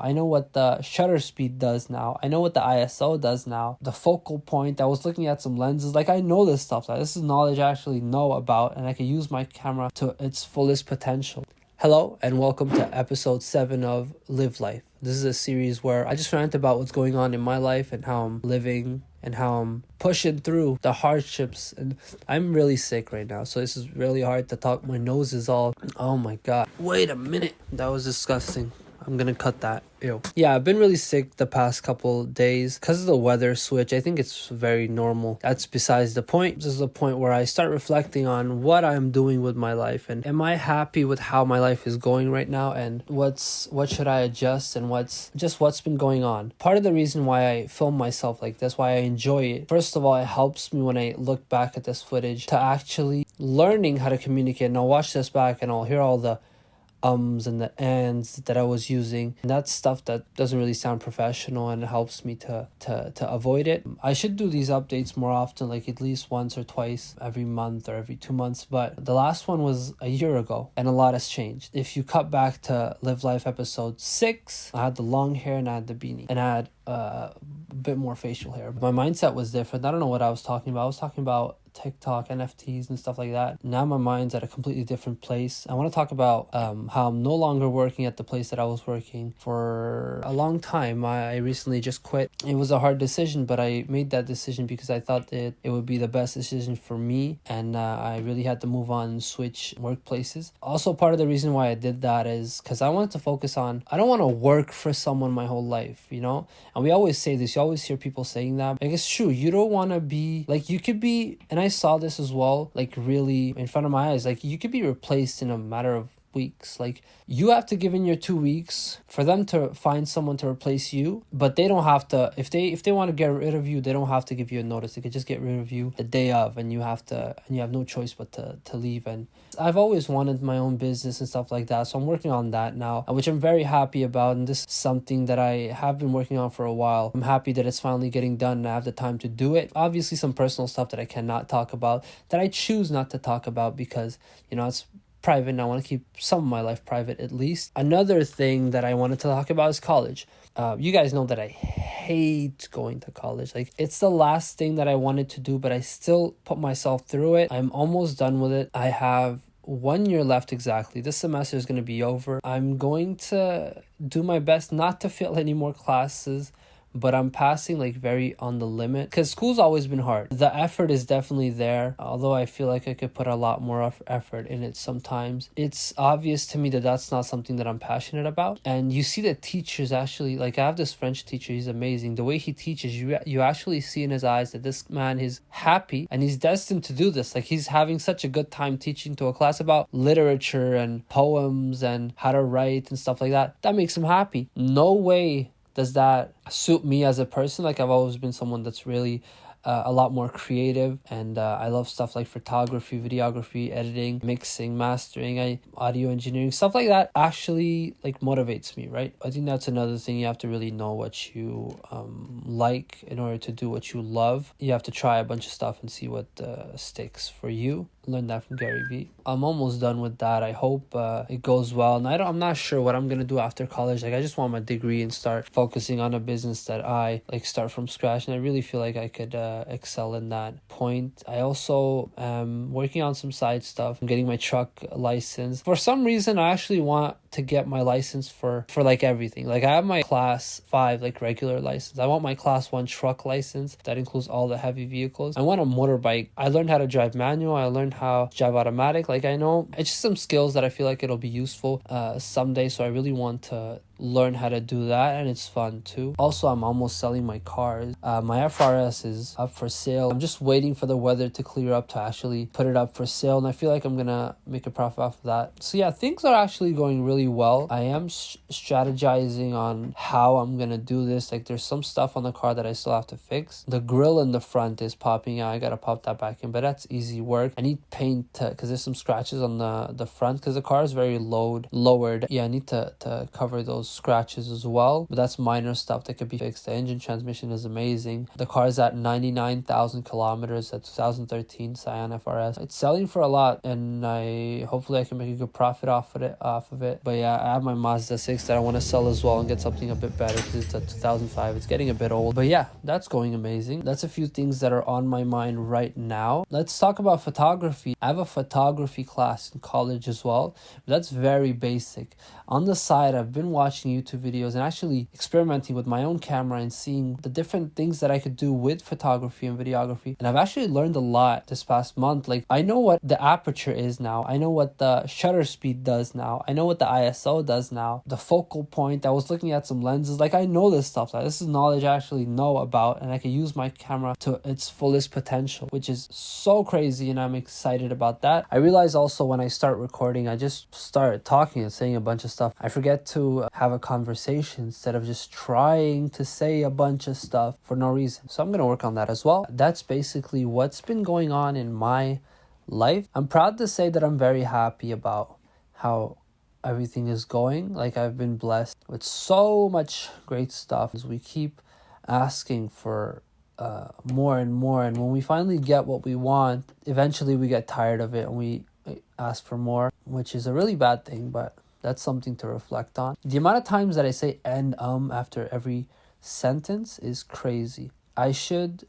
I know what the shutter speed does now. I know what the ISO does now. The focal point. I was looking at some lenses. Like, I know this stuff. This is knowledge I actually know about, and I can use my camera to its fullest potential. Hello, and welcome to episode 7 of Live Life. This is a series where I just rant about what's going on in my life and how I'm living and how I'm pushing through the hardships. And I'm really sick right now, so this is really hard to talk. My nose is all, oh my god. Wait a minute. That was disgusting. I'm gonna cut that. Ew. Yeah, I've been really sick the past couple days because of the weather switch. I think it's very normal. That's besides the point. This is the point where I start reflecting on what I'm doing with my life and am I happy with how my life is going right now, and what should I adjust, and what's been going on. Part of the reason why I film myself like this, why I enjoy it, first of all, it helps me when I look back at this footage to actually learning how to communicate. And I'll watch this back and I'll hear all the and the ands that I was using, and that's stuff that doesn't really sound professional, and it helps me to avoid it. I should do these updates more often, like at least once or twice every month or every 2 months, but the last one was a year ago and a lot has changed. If you cut back to Live Life episode 6, I had the long hair and I had the beanie and I had a bit more facial hair. My mindset was different. I don't know what I was talking about. I was talking about TikTok, NFTs and stuff like that. Now my mind's at a completely different place. I want to talk about how I'm no longer working at the place that I was working for a long time. I recently just quit. It was a hard decision, but I made that decision because I thought that it would be the best decision for me, and I really had to move on and switch workplaces. Also, part of the reason why I did that is because I wanted to focus on, I don't want to work for someone my whole life, you know? And we always say this, you always hear people saying that. Like, it's true. You don't want to be, like, you could be, and I saw this as well, like really in front of my eyes, like you could be replaced in a matter of weeks. Like, you have to give in your 2 weeks for them to find someone to replace you, but they don't have to, if they want to get rid of you, they don't have to give you a notice. They could just get rid of you the day of, and you have no choice but to leave. And I've always wanted my own business and stuff like that, so I'm working on that now, which I'm very happy about, and this is something that I have been working on for a while. I'm happy that it's finally getting done and I have the time to do it. Obviously some personal stuff that I cannot talk about, that I choose not to talk about because, you know, it's private, and I want to keep some of my life private at least. Another thing that I wanted to talk about is college. You guys know that I hate going to college. Like, it's the last thing that I wanted to do, but I still put myself through it. I'm almost done with it. I have 1 year left exactly. This semester is going to be over. I'm going to do my best not to fail any more classes, but I'm passing like very on the limit because school's always been hard. The effort is definitely there, although I feel like I could put a lot more effort in it sometimes. It's obvious to me that that's not something that I'm passionate about. And you see that teachers actually, like, I have this French teacher, he's amazing. The way he teaches, you actually see in his eyes that this man is happy and he's destined to do this. Like, he's having such a good time teaching to a class about literature and poems and how to write and stuff like that. That makes him happy. No way does that suit me as a person. Like, I've always been someone that's really a lot more creative, and I love stuff like photography, videography, editing, mixing, mastering, audio engineering, stuff like that actually like motivates me, right? I think that's another thing. You have to really know what you like in order to do what you love. You have to try a bunch of stuff and see what sticks for you. Learn that from Gary Vee. I'm almost done with that. I hope it goes well, and I'm not sure what I'm gonna do after college. Like, I just want my degree and start focusing on a business that I like, start from scratch, and I really feel like I could excel in that point. I also am working on some side stuff. I'm getting my truck license. For some reason, I actually want to get my license for like everything. Like, I have my class 5 like regular license. I want my class 1 truck license that includes all the heavy vehicles. I want a motorbike. I learned how to drive manual. I learned how to drive automatic. Like, I know it's just some skills that I feel like it'll be useful someday, so I really want to learn how to do that, and it's fun too. Also, I'm almost selling my cars. My FRS is up for sale. I'm just waiting for the weather to clear up to actually put it up for sale, and I feel like I'm gonna make a profit off of that. So yeah, things are actually going really well. I am strategizing on how I'm gonna do this. Like, there's some stuff on the car that I still have to fix. The grill in the front is popping out. I gotta pop that back in, but that's easy work. I need paint because there's some scratches on the front because the car is very lowered. Yeah, I need to cover those scratches as well, but that's minor stuff that could be fixed. The engine transmission is amazing. The car is at 99,000 kilometers, at 2013 Scion FRS. It's selling for a lot, and hopefully I can make a good profit off of it. But yeah, I have my Mazda 6 that I want to sell as well and get something a bit better because it's a 2005. It's getting a bit old. But yeah, that's going amazing. That's a few things that are on my mind right now. Let's talk about photography. I have a photography class in college as well. That's very basic. On the side, I've been watching YouTube videos and actually experimenting with my own camera and seeing the different things that I could do with photography and videography. And I've actually learned a lot this past month. Like, I know what the aperture is now. I know what the shutter speed does now. I know what the ISO does now. The focal point. I was looking at some lenses. Like, I know this stuff. Like, this is knowledge I actually know about, and I can use my camera to its fullest potential, which is so crazy, and I'm excited about that. I realize also when I start recording, I just start talking and saying a bunch of stuff. I forget to have a conversation instead of just trying to say a bunch of stuff for no reason. So I'm going to work on that as well. That's basically what's been going on in my life. I'm proud to say that I'm very happy about how everything is going. Like, I've been blessed with so much great stuff. As we keep asking for more and more, and when we finally get what we want, eventually we get tired of it and we ask for more, which is a really bad thing, but that's something to reflect on. The amount of times that I say and after every sentence is crazy. I should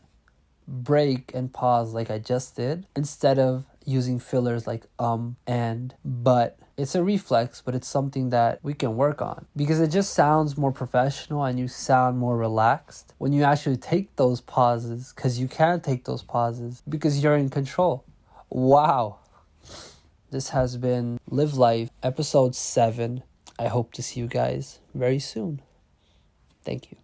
break and pause like I just did instead of using fillers like and but. It's a reflex, but it's something that we can work on because it just sounds more professional and you sound more relaxed when you actually take those pauses, because you can take those pauses because you're in control. Wow. This has been Live Life, episode 7. I hope to see you guys very soon. Thank you.